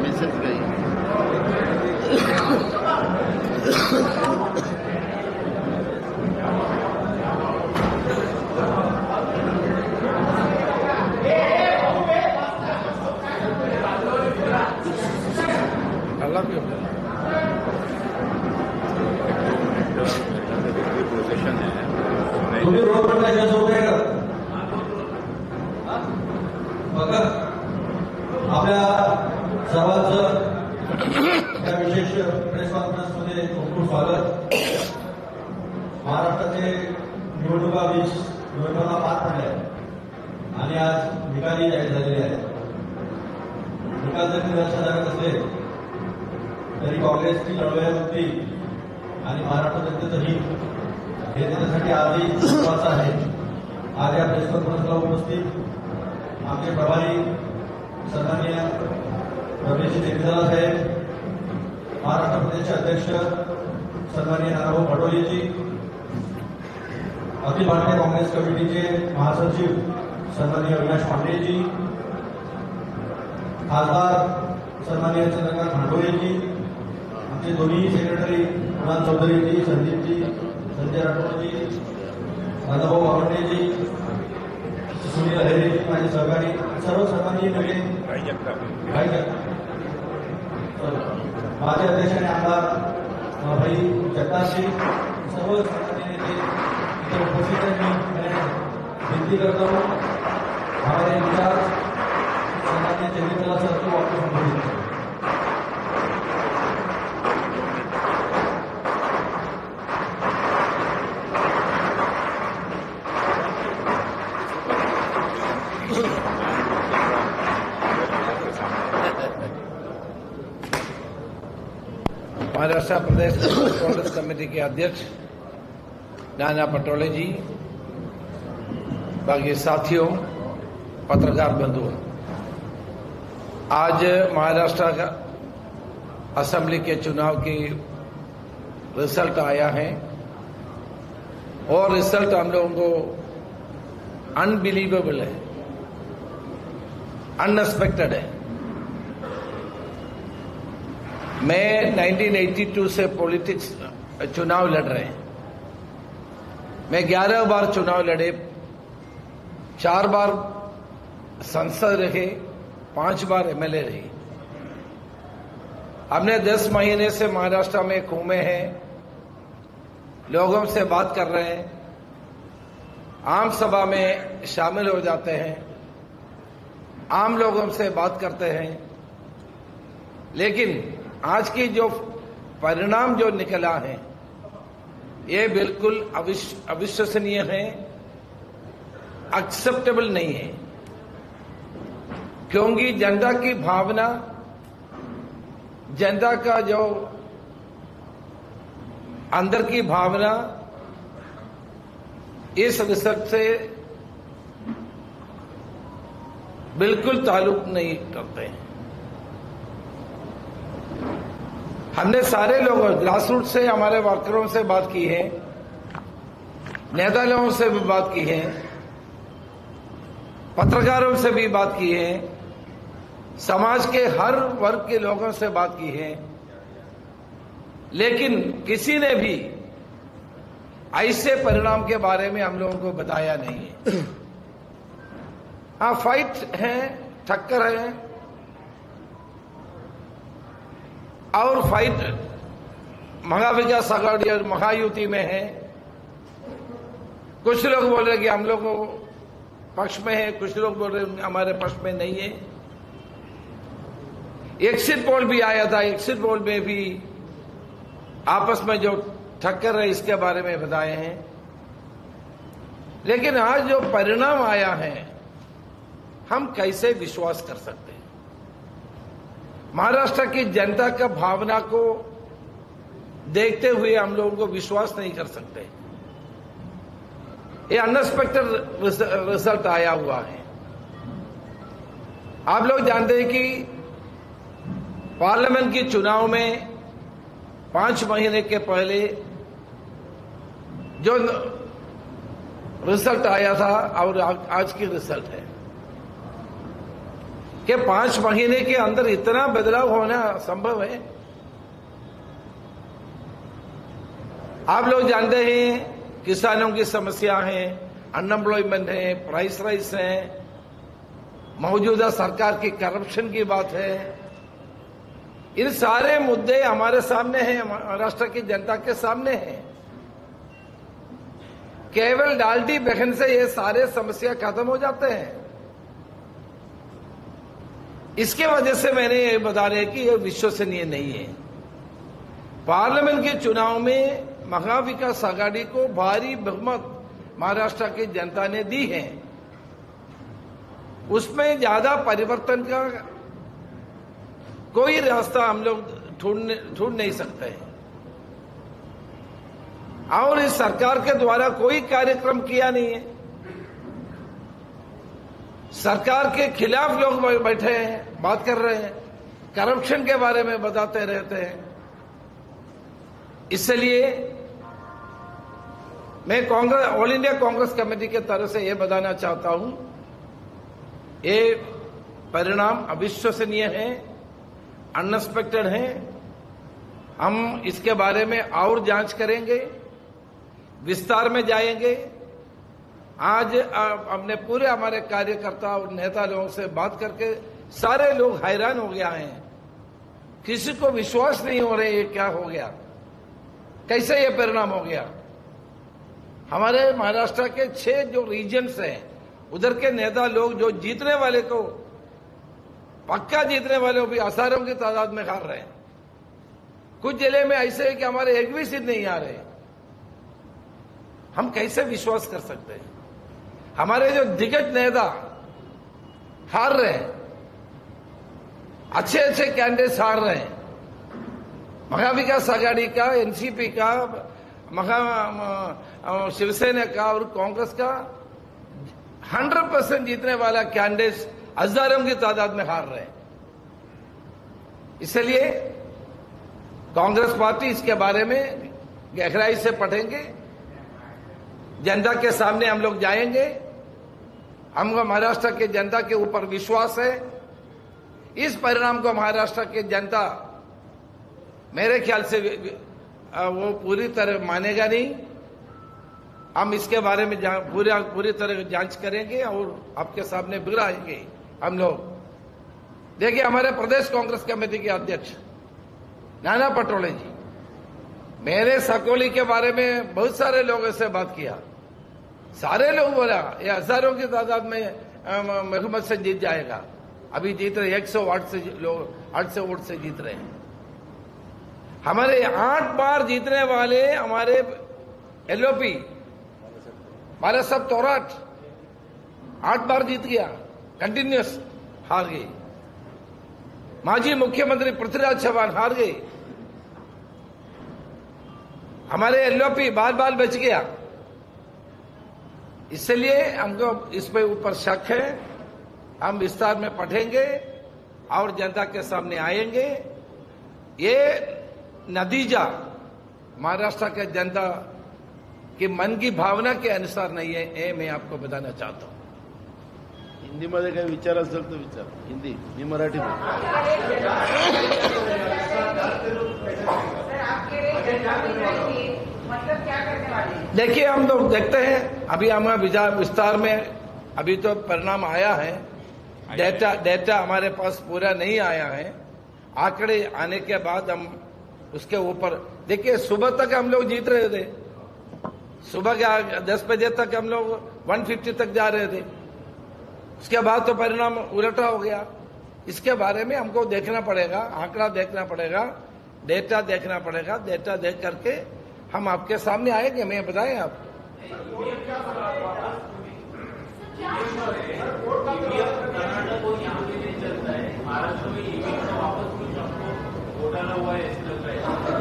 Message गई। तुम्ही road प्रकाश होते बघा आपल्या सर्वांचं या विशेष प्रेस कॉन्फरन्समध्ये खूप खूप स्वागत। महाराष्ट्राचे निवडणुका निवडणुका पार पडल्या आणि आज निकालही जाहीर झालेले आहेत। निकाल जरी निराशाजनक असले तरी काँग्रेसची लढवयामुक्ती आणि महाराष्ट्र जनतेचं हित हे त्याच्यासाठी आजही महत्वाचं आहे। आज या प्रेस कॉन्फरन्सला उपस्थित आमचे प्रभारी सन्माननीय रमेश देवदाला साहेब, महाराष्ट्र प्रदेशचे अध्यक्ष सन्माननीय नानाभाऊ पटोलेजी, अखिल भारतीय काँग्रेस कमिटीचे महासचिव सन्माननीय अविनाश पांडेजी, खासदार सन्माननीय चंद्रकांत खांडोळेजी, आमचे दोन्ही सेक्रेटरी कुणाल चौधरीजी, संदीपजी, संजय राठोडजी, राधाभाऊ बावंडेजी, सुनील अहेरेजी, माझे सहकारी, सर्व सन्माननीय नवीन माझे अध्यक्ष आणि आमदार भाई जगतापजी, सर्व सन्माननीय नेते इथे उपस्थित आहेत। मी विनंती करतो हमारे विचार सन्माननीय चंद्रकला सर को वापस संबोधित करें। महाराष्ट्र प्रदेश कांग्रेस कमेटी के अध्यक्ष नाना पटोले जी, बाकी साथियों, पत्रकार बंधुओं, आज महाराष्ट्र का असेंबली के चुनाव की रिजल्ट आया है और रिजल्ट हम लोगों को अनबिलीवेबल है, अनएक्सपेक्टेड है। मैं 1982 से पॉलिटिक्स चुनाव लड़ रहे हैं। मैं 11 बार चुनाव लड़े, 4 बार संसद रहे, 5 बार एमएलए रहे। हमने 10 महीने से महाराष्ट्र में घूमे हैं, लोगों से बात कर रहे हैं, आम सभा में शामिल हो जाते हैं, आम लोगों से बात करते हैं। लेकिन आज की जो परिणाम जो निकला है ये बिल्कुल अविश्वसनीय है, एक्सेप्टेबल नहीं है। क्योंकि जनता की भावना, जनता का जो अंदर की भावना इस रिजल्ट से बिल्कुल ताल्लुक नहीं करते हैं। हमने सारे लोगों, ग्रास रूट से हमारे वर्करों से बात की है, नेता लोगों से भी बात की है, पत्रकारों से भी बात की है, समाज के हर वर्ग के लोगों से बात की है, लेकिन किसी ने भी ऐसे परिणाम के बारे में हम लोगों को बताया नहीं है। हाँ, फाइट है, टक्कर है, और फाइट महाविकास आघाड़ी और महायुति में है। कुछ लोग बोल रहे कि हम लोग पक्ष में है, कुछ लोग बोल रहे हमारे पक्ष में नहीं है। एग्जिट पोल भी आया था, एग्जिट पोल में भी आपस में जो टक्कर है इसके बारे में बताए हैं। लेकिन आज जो परिणाम आया है हम कैसे विश्वास कर सकते हैं? महाराष्ट्र की जनता का भावना को देखते हुए हम लोगों को विश्वास नहीं कर सकते। ये अनएक्सपेक्टेड रिजल्ट आया हुआ है। आप लोग जानते हैं कि पार्लियामेंट के चुनाव में 5 महीने के पहले जो रिजल्ट आया था और आज की रिजल्ट है कि 5 महीने के अंदर इतना बदलाव होना संभव है। आप लोग जानते हैं किसानों की समस्या है, अनएम्प्लॉयमेंट है, प्राइस राइज है, मौजूदा सरकार की करप्शन की बात है। इन सारे मुद्दे हमारे सामने हैं, महाराष्ट्र की जनता के सामने हैं। केवल डालडी बहन से ये सारे समस्या खत्म हो जाते हैं। इसके वजह से मैंने ये बता रहे कि ये विश्वसनीय नहीं है। पार्लियामेंट के चुनाव में महाविकास आघाड़ी को भारी बहुमत महाराष्ट्र की जनता ने दी है। उसमें ज्यादा परिवर्तन का कोई रास्ता हम लोग ढूंढ नहीं सकते हैं। और इस सरकार के द्वारा कोई कार्यक्रम किया नहीं है। सरकार के खिलाफ लोग बैठे हैं, बात कर रहे हैं, करप्शन के बारे में बताते रहते हैं। इसलिए मैं Congress, all India Congress committee के तरफ से यह बताना चाहता हूं, ये परिणाम अविश्वसनीय है, अनएक्सपेक्टेड है। हम इसके बारे में और जांच करेंगे, विस्तार में जाएंगे। आज हमने पूरे हमारे कार्यकर्ता और नेता लोगों से बात करके सारे लोग हैरान हो गया हैं। किसी को विश्वास नहीं हो रहा ये क्या हो गया, कैसे ये परिणाम हो गया। हमारे महाराष्ट्र के 6 जो रीजन्स हैं, उधर के नेता लोग जो जीतने वाले को, पक्का जीतने वाले को भी हजारों की तादाद में हार रहे हैं। कुछ जिले में ऐसे है कि हमारे एक भी सीट नहीं आ रहे। हम कैसे विश्वास कर सकते हैं। हमारे जो दिग्गज नेता हार रहे हैं, अच्छे अच्छे कैंडिडेट्स हार रहे हैं। महाविकास आघाड़ी का, एनसीपी का, शिवसेना का और कांग्रेस का 100% जीतने वाला कैंडिडेट्स हजारों की तादाद में हार रहे हैं। इसलिए कांग्रेस पार्टी इसके बारे में गहराई से पढ़ेंगे, जनता के सामने हम लोग जाएंगे। हमको महाराष्ट्र के जनता के ऊपर विश्वास है। इस परिणाम को महाराष्ट्र की जनता मेरे ख्याल से वो पूरी तरह मानेगा नहीं। हम इसके बारे में पूरी तरह जांच करेंगे और आपके सामने बिगड़ाएंगे हम लोग। देखिए, हमारे प्रदेश कांग्रेस कमेटी के अध्यक्ष नाना पटोले जी, मैंने सकोली के बारे में बहुत सारे लोगों से बात किया। सारे लोग बोला ये हजारों की तादाद में मोहम्मद से जीत जाएगा। अभी जीत रहे 108 से लोग 8 से वोट से जीत रहे हैं। हमारे 8 बार जीतने वाले हमारे एलओपी हमारे सब तोराट 8 बार जीत गया, कंटिन्यूस हार गई। माजी मुख्यमंत्री पृथ्वीराज चव्हाण हार गए। हमारे एलओपी बार बार बच गया। इसलिए हमको इस पे ऊपर शक है। हम विस्तार में पढ़ेंगे और जनता के सामने आएंगे। ये नतीजा महाराष्ट्र के जनता की मन की भावना के अनुसार नहीं है, ये मैं आपको बताना चाहता हूं। हिंदीमध्ये काही विचार असेल तर विचार, हिंदी, मी मराठी देखिए, हम लोग देखते हैं। अभी हम विस्तार में अभी तो परिणाम आया है। डेटा हमारे पास पूरा नहीं आया है। आंकड़े आने के बाद हम उसके ऊपर देखिए। सुबह तक हम लोग जीत रहे थे। सुबह के 10 बजे तक हम लोग 150 तक जा रहे थे। उसके बाद तो परिणाम उलटा हो गया। इसके बारे में हमको देखना पड़ेगा, आंकड़ा देखना पड़ेगा, डेटा देखना पड़ेगा। डेटा देख करके हम आपके सामने आएंगे। मैं बताएं आप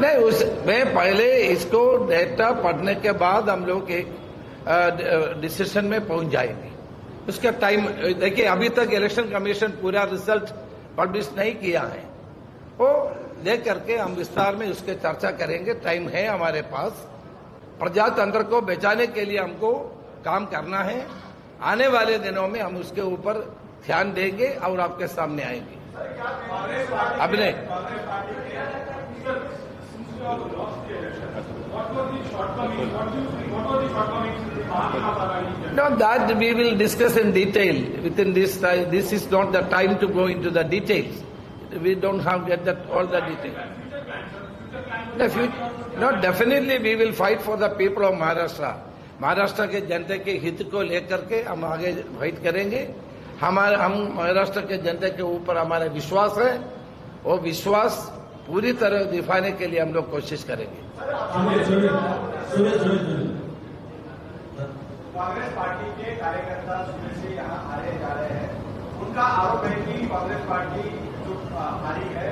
नहीं, मैं पहले इसको डेटा पढ़ने के बाद हम लोग एक डिसीजन में पहुंच जाएंगे। उसका टाइम देखिए, अभी तक इलेक्शन कमीशन पूरा रिजल्ट पब्लिश नहीं किया है। वो ले करके हम विस्तार में उसके चर्चा करेंगे। टाइम है हमारे पास। प्रजातंत्र को बचाने के लिए हमको काम करना है। आने वाले दिनों में हम उसके ऊपर ध्यान देंगे और आपके सामने आएंगे। अभिनय, no, that we will discuss in detail within this time. This is not the time to go into the details. We don't have get that all the details. No, definitely we will fight for the people of Maharashtra. Maharashtra के जनता के हित को लेकर के हम आगे fight करेंगे। हम महाराष्ट्र के जनता के ऊपर हमारा विश्वास है। वो विश्वास पूरी तरह दिखाने के लिए हम लोग कोशिश करेंगे। कांग्रेस पार्टी के कार्यकर्ता सुबह से यहाँ आए जा रहे हैं। उनका आरोप है कि कांग्रेस पार्टी जो हारी है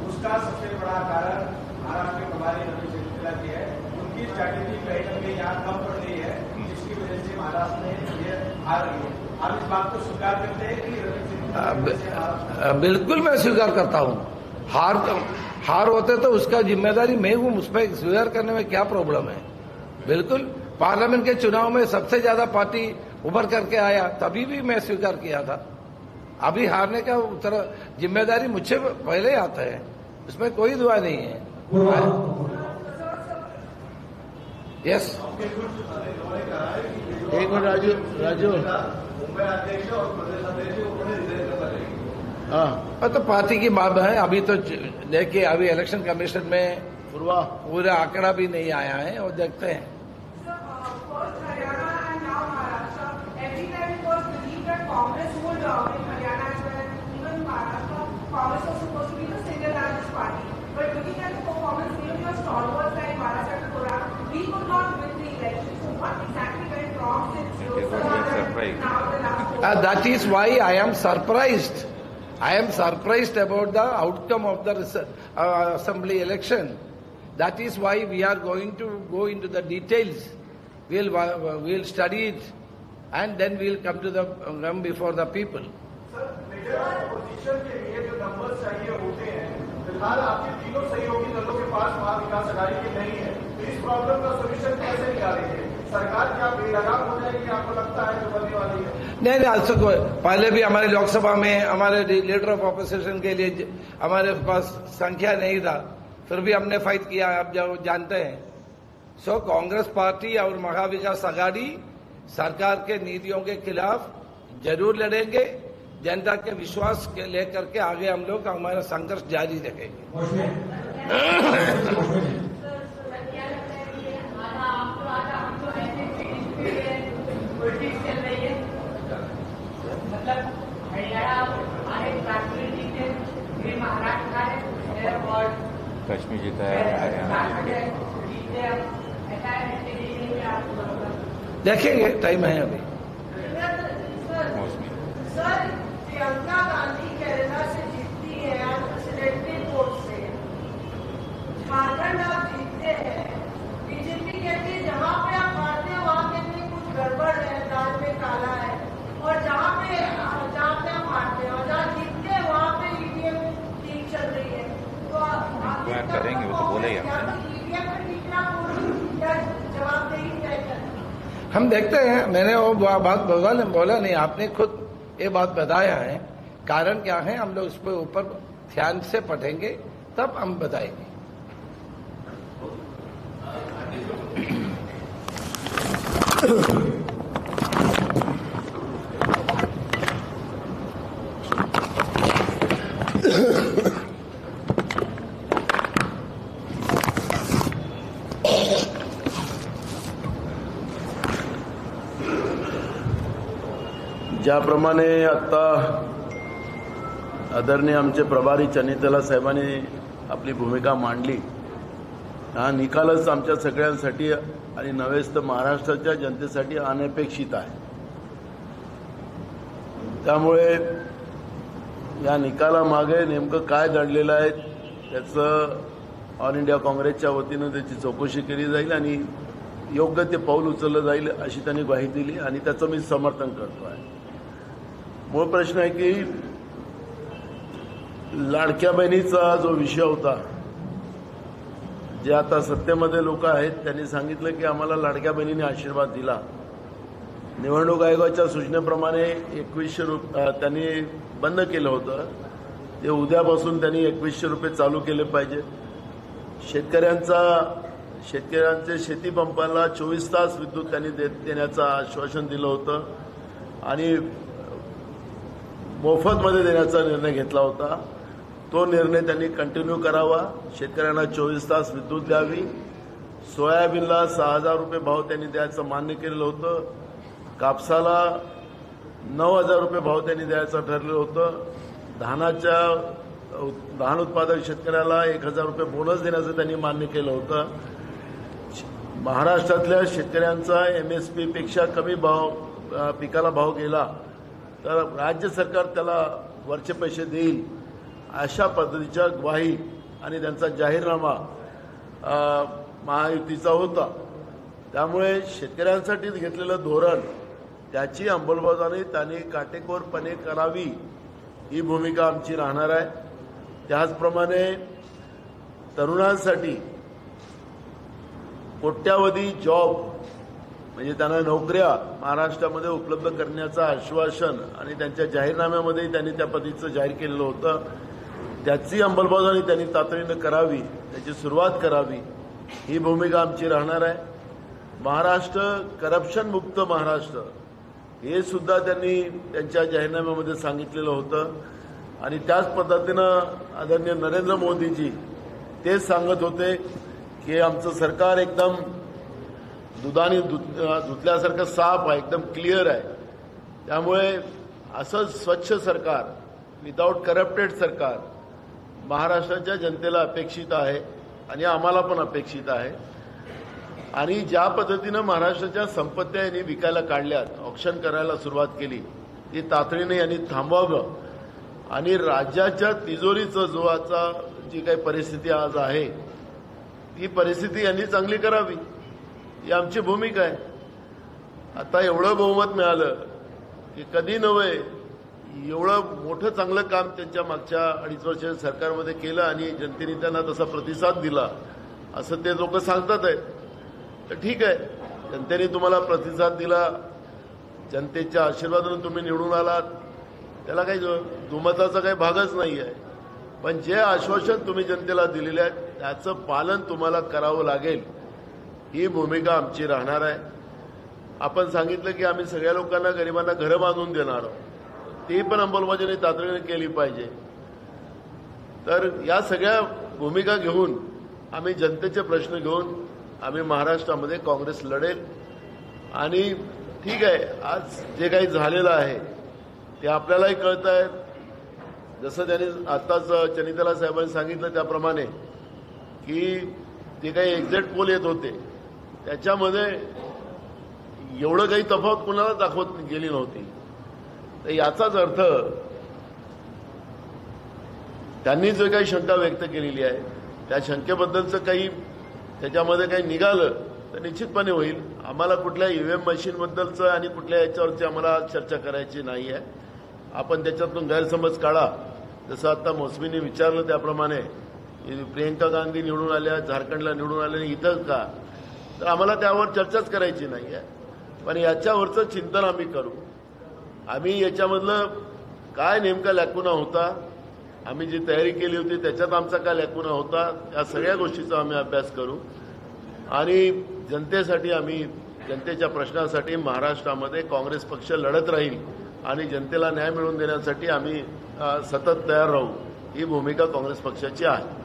उसका सबसे बड़ा कारण महाराष्ट्र के प्रभारी रमेश चंद्रला की है। उनकी स्ट्रैटेजी कहीं न कहीं यहाँ कम पड़ रही है, जिसकी वजह से महाराष्ट्र में ये हार रही है। आप इस बात को स्वीकार करते हैं कि रमेश चंद्रला? बिल्कुल मैं स्वीकार करता हूँ। हार होते तो उसका जिम्मेदारी मैं हूँ, उसमें स्वीकार करने में क्या प्रॉब्लम है। बिल्कुल, पार्लियामेंट के चुनाव में सबसे ज्यादा पार्टी उभर करके आया, तभी भी मैं स्वीकार किया था। अभी हारने का उत्तर जिम्मेदारी मुझसे पहले आता है, उसमें कोई दुआ नहीं है। यस, एक मिनट राजू मुंबई अध्यक्ष और प्रदेश अध्यक्ष उन्होंने रिजाइन कर पाएंगे। हाँ, तो पार्टी की बात है। अभी तो देखिए, अभी इलेक्शन कमीशन में पूरा आंकड़ा भी नहीं आया है और देखते हैं। Congress would in Haryana as well, even Maharashtra, Congress was supposed to be the single largest party. But looking at the performance, even your stalwarts like Maharashtra and Koran, we could not win the election. So what exactly went wrong since now the last That is why I am surprised. I am surprised about the outcome of the assembly election. That is why we are going to go into the details. We'll study it. And then we'll come before the people. Sir, position के लिए जो number चाहिए होते हैं, फिलहाल आपके तीनों सहयोगी दलों के पास महाविकास अघाड़ी के नहीं है, तो इस प्रॉब्लम का सोल्यूशन कैसे निकालेंगे? सरकार क्या बेलगाम हो जाएगी, आपको लगता है जो बनने वाली है? नहीं, आज तक पहले भी हमारे लोकसभा में हमारे लीडर ऑफ ऑपोजिशन के लिए हमारे पास संख्या नहीं था, फिर भी हमने फाइट किया, आप जो जानते हैं। सो कांग्रेस पार्टी और महाविकास अघाड़ी सरकार के नीतियों के खिलाफ जरूर लड़ेंगे। जनता के विश्वास के लेकर के आगे हम लोग हमारा संघर्ष जारी रखेंगे। कश्मीर जीता है, देखेंगे, टाइम है अभी। सर, प्रियंका गांधी केरला से जीतती है अनप्रेसिडेंटेड वोट से। झारखंड आप जीतते हैं, बीजेपी कहती है जहां पे आप हारते हैं वहां कहते हैं कुछ गड़बड़ है, दाल में काला है। और जहां पे आप हारते हैं और जहां जीतते हैं वहां पे ईवीएम ठीक चल रही है। तो आप करेंगे, वो तो बोलेंगे ईवीएम पर ठीक ना या जवाबदेही तय करना। हम देखते हैं। मैंने वो बात बोला नहीं, आपने खुद ये बात बताया है। कारण क्या है, हम लोग उस पर ऊपर ध्यान से पढ़ेंगे, तब हम बताएंगे। ज्याप्रमाणे आता आदरणीय आमचे प्रभारी चन्नीतला साहेबांनी आपली भूमिका मांडली, हा निकालच आमच्या सगळ्यांसाठी आणि नव्हेच तर महाराष्ट्राच्या जनतेसाठी अनपेक्षित आहे। त्यामुळे या निकालामागे नेमकं काय दडलेलं आहे त्याचं ऑल इंडिया काँग्रेसच्या वतीनं त्याची चौकशी केली जाईल आणि योग्य ते पाऊल उचललं जाईल अशी त्यांनी ग्वाही दिली आणि त्याचं मी समर्थन करतो आहे। मूळ प्रश्न आहे की लाडक्या बहिणीचा जो विषय होता, जे आता सत्तेमध्ये लोक आहेत त्यांनी सांगितलं की आम्हाला लाडक्या बहिणीने आशीर्वाद दिला. निवडणूक आयोगाच्या सूचनेप्रमाणे 2100 रुपये त्यांनी बंद केलं होतं. ते उद्यापासून त्यांनी 2100 रुपये चालू केले पाहिजे. शेतकऱ्यांचे शेतीपंपाला 24 तास विद्युत त्यांनी देण्याचं आश्वासन दिलं होतं आणि मोफतमध्ये देण्याचा निर्णय घेतला होता. तो निर्णय त्यांनी कंटिन्यू करावा. शेतकऱ्यांना 24 तास विद्युत द्यावी. सोयाबीनला 6000 रुपये भाव त्यांनी द्यायचं मान्य केलेलं होतं. कापसाला 9000 रुपये भाव त्यांनी द्यायचं ठरलेलं होतं. धान उत्पादक शेतकऱ्याला 1000 रुपये बोनस देण्याचं त्यांनी मान्य केलं होतं. महाराष्ट्रातल्या शेतकऱ्यांचा MSP पेक्षा कमी भाव पिकाला भाव गेला तर राज्य सरकार त्याला वरचे पैसे देईल अशा पद्धतीच्या ग्वाही आणि त्यांचा जाहीरनामा महायुतीचा होता. त्यामुळे शेतकऱ्यांसाठी घेतलेलं धोरण त्याची अंमलबजावणी त्यांनी काटेकोरपणे करावी ही भूमिका आमची राहणार आहे. त्याचप्रमाणे तरुणांसाठी कोट्यावधी जॉब म्हणजे त्यांना नोकऱ्या महाराष्ट्रामध्ये उपलब्ध करण्याचं आश्वासन आणि त्यांच्या जाहीरनाम्यामध्ये त्यांनी त्या पद्धतीचं जाहीर केलेलं होतं. त्याची अंमलबजावणी त्यांनी तातडीनं करावी, त्याची सुरुवात करावी ही भूमिका आमची राहणार आहे. महाराष्ट्र करप्शन मुक्त महाराष्ट्र हे सुद्धा त्यांनी त्यांच्या जाहीरनाम्यामध्ये सांगितलेलं होतं आणि त्याच पद्धतीनं आदरणीय नरेंद्र मोदीजी तेच सांगत होते की आमचं सरकार एकदम दुधाने धुतल्यासारखं साफ आहे, एकदम क्लिअर आहे. त्यामुळे असं स्वच्छ सरकार, विदाऊट करप्टेड सरकार महाराष्ट्राच्या जनतेला अपेक्षित आहे आणि आम्हाला पण अपेक्षित आहे. आणि ज्या पद्धतीनं महाराष्ट्राच्या संपत्त्या यांनी विकायला काढल्यात, ऑक्शन करायला सुरुवात केली, ती तातडीने यांनी थांबवावं आणि राज्याच्या तिजोरीचं जी काही परिस्थिती आज आहे ती परिस्थिती यांनी चांगली करावी ही आमची भूमिका आहे. आता एवढं बहुमत मिळालं की कधी नव्हे, एवढं मोठं चांगलं काम त्यांच्या मागच्या 2.5 वर्ष सरकारमध्ये केलं आणि जनतेने त्यांना तसा प्रतिसाद दिला असं ते लोक सांगतात आहेत. तर ठीक आहे, जनतेने तुम्हाला प्रतिसाद दिला, जनतेच्या आशीर्वादाने तुम्ही निवडून आलात, त्याला काही दुमताचा काही भागच नाही आहे. पण जे आश्वासन तुम्ही जनतेला दिलेले आहे त्याचं पालन तुम्हाला करावं लागेल ही भूमिका आमची राहणार आहे. आपण सांगितलं की आम्ही सगळ्या लोकांना, गरिबांना घरं बांधून देणार आहोत, ती पण अंमलबजावणी तातडीने केली पाहिजे. तर या सगळ्या भूमिका घेऊन आम्ही जनतेचे प्रश्न घेऊन आम्ही महाराष्ट्रामध्ये काँग्रेस लढेल. आणि ठीक आहे, आज जे काही झालेलं आहे ते आपल्यालाही कळत आहे. जसं त्यांनी आत्ताच चनितला साहेबांनी सांगितलं त्याप्रमाणे की जे काही एक्झिट पोल येत होते त्याच्यामध्ये एवढं काही तफावत कुणाला दाखवत गेली नव्हती. तर याचाच अर्थ त्यांनी जो काही शंका व्यक्त केलेली आहे त्या शंकेबद्दलचं काही त्याच्यामध्ये काही निघालं तर निश्चितपणे होईल. आम्हाला कुठल्या EVM मशीनबद्दलचं आणि कुठल्या याच्यावरची आम्हाला चर्चा करायची नाही आहे. आपण त्याच्यातून गैरसमज काढा. जसं आता मोसमीने विचारलं त्याप्रमाणे प्रियंका गांधी निवडून आल्या, झारखंडला निवडून आल्या, इथं का, तर आम्हाला त्यावर चर्चाच करायची नाही आहे. पण याच्यावरचं चिंतन आम्ही करू. आम्ही याच्यामधलं काय नेमका लॅकुना होता, आम्ही जी तयारी केली होती त्याच्यात आमचा काय लॅकुना होता, या सगळ्या गोष्टीचा आम्ही अभ्यास करू आणि जनतेसाठी आम्ही, जनतेच्या प्रश्नासाठी महाराष्ट्रामध्ये काँग्रेस पक्ष लढत राहील आणि जनतेला न्याय मिळवून देण्यासाठी आम्ही सतत तयार राहू ही भूमिका काँग्रेस पक्षाची आहे.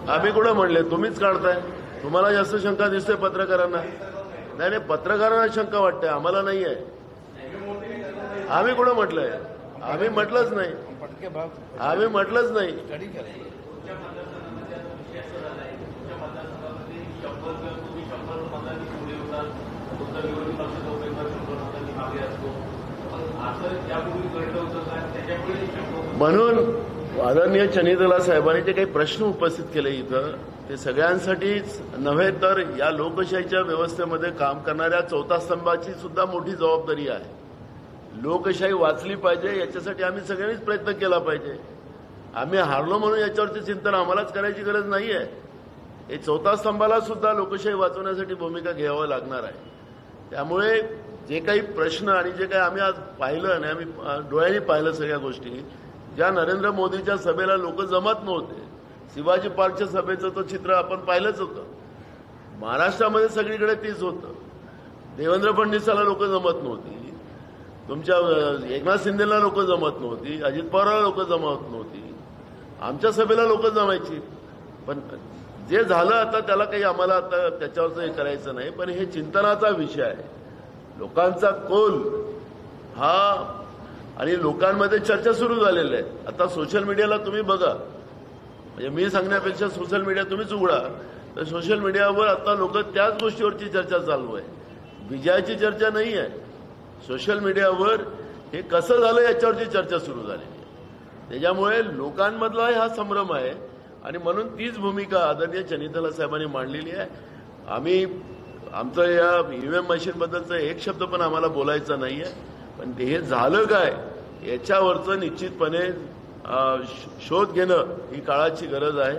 आम्ही कुठं म्हणले, तुम्हीच काढताय. तुम्हाला जास्त शंका दिसते पत्रकारांना. नाही, पत्रकारांना शंका वाटते, आम्हाला नाही आहे. आम्ही कुठं म्हटलंय? आम्ही म्हटलंच नाही. आम्ही म्हटलंच नाही. म्हणून आदरणीय चनितला साहेबांनी जे काही प्रश्न उपस्थित केले इथं, ते सगळ्यांसाठीच नव्हे तर या लोकशाहीच्या व्यवस्थेमध्ये काम करणाऱ्या चौथा स्तंभाची सुद्धा मोठी जबाबदारी आहे. लोकशाही वाचली पाहिजे याच्यासाठी आम्ही सगळ्यांनीच प्रयत्न केला पाहिजे. आम्ही हारलो म्हणून याच्यावरचे चिंतन आम्हालाच करायची गरज नाहीये. हे चौथा स्तंभाला सुद्धा लोकशाही वाचवण्यासाठी भूमिका घ्यावी लागणार आहे. त्यामुळे जे काही प्रश्न आणि जे काही आम्ही आज पाहिलं आणि आम्ही डोळ्यांनी पाहिलं सगळ्या गोष्टी, ज्या नरेंद्र मोदीच्या सभेला लोक जमत नव्हते, शिवाजी पार्कच्या सभेचं तो चित्र आपण पाहिलंच होतं. महाराष्ट्रामध्ये सगळीकडे तीच होतं. देवेंद्र फडणवीसाला लोक जमत नव्हती, तुमच्या एकनाथ शिंदेला लोक जमत नव्हती, अजित पवारला लोक जमत नव्हती, आमच्या सभेला लोक जमायची. पण जे झालं आता त्याला काही आम्हाला आता त्याच्यावरचं हे करायचं नाही. पण हे चिंतनाचा विषय आहे. लोकांचा कौल हा आणि लोकांमध्ये चर्चा सुरू झालेल्या आहे. आता सोशल मीडियाला तुम्ही बघा, म्हणजे मी सांगण्यापेक्षा सोशल मीडिया तुम्हीच उघडा, तर सोशल मीडियावर आता लोक त्याच गोष्टीवरची चर्चा चालू आहे. विजयाची चर्चा नाही आहे. सोशल मीडियावर हे कसं झालं याच्यावरची चर्चा सुरू झालेली आहे. त्याच्यामुळे लोकांमधला हा संभ्रम आहे आणि म्हणून तीच भूमिका आदरणीय चनितला साहेबांनी मांडलेली आहे. आम्ही आमचं या ईव्हीएम मशीनबद्दलचं एक शब्द पण आम्हाला बोलायचा नाहीये. पण हे झालं काय याच्यावरचं निश्चितपणे शोध घेणं ही काळाची गरज आहे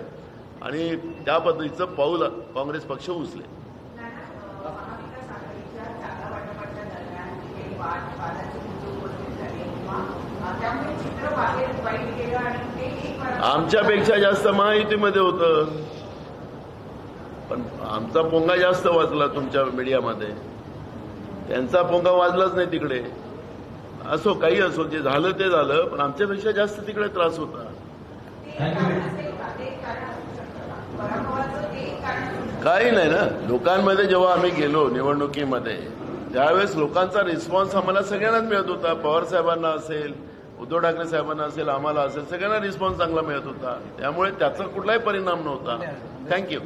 आणि त्या पद्धतीचं पाऊल काँग्रेस पक्ष उचलेल. आमच्यापेक्षा जास्त महायुतीमध्ये होतं, पण आमचा पोंगा जास्त वाजला तुमच्या मीडियामध्ये, त्यांचा पोंगा वाजलाच नाही तिकडे. असो काही असो, जे झालं ते झालं, पण आमच्यापेक्षा जास्त तिकडे त्रास होता. काही नाही ना. लोकांमध्ये जेव्हा आम्ही गेलो निवडणुकीमध्ये त्यावेळेस लोकांचा रिस्पॉन्स आम्हाला सगळ्यांनाच मिळत होता. पवार साहेबांना असेल, उद्धव ठाकरे साहेबांना असेल, आम्हाला असेल, सगळ्यांना रिस्पॉन्स चांगला मिळत होता. त्यामुळे त्याचा कुठलाही परिणाम नव्हता. थँक्यू.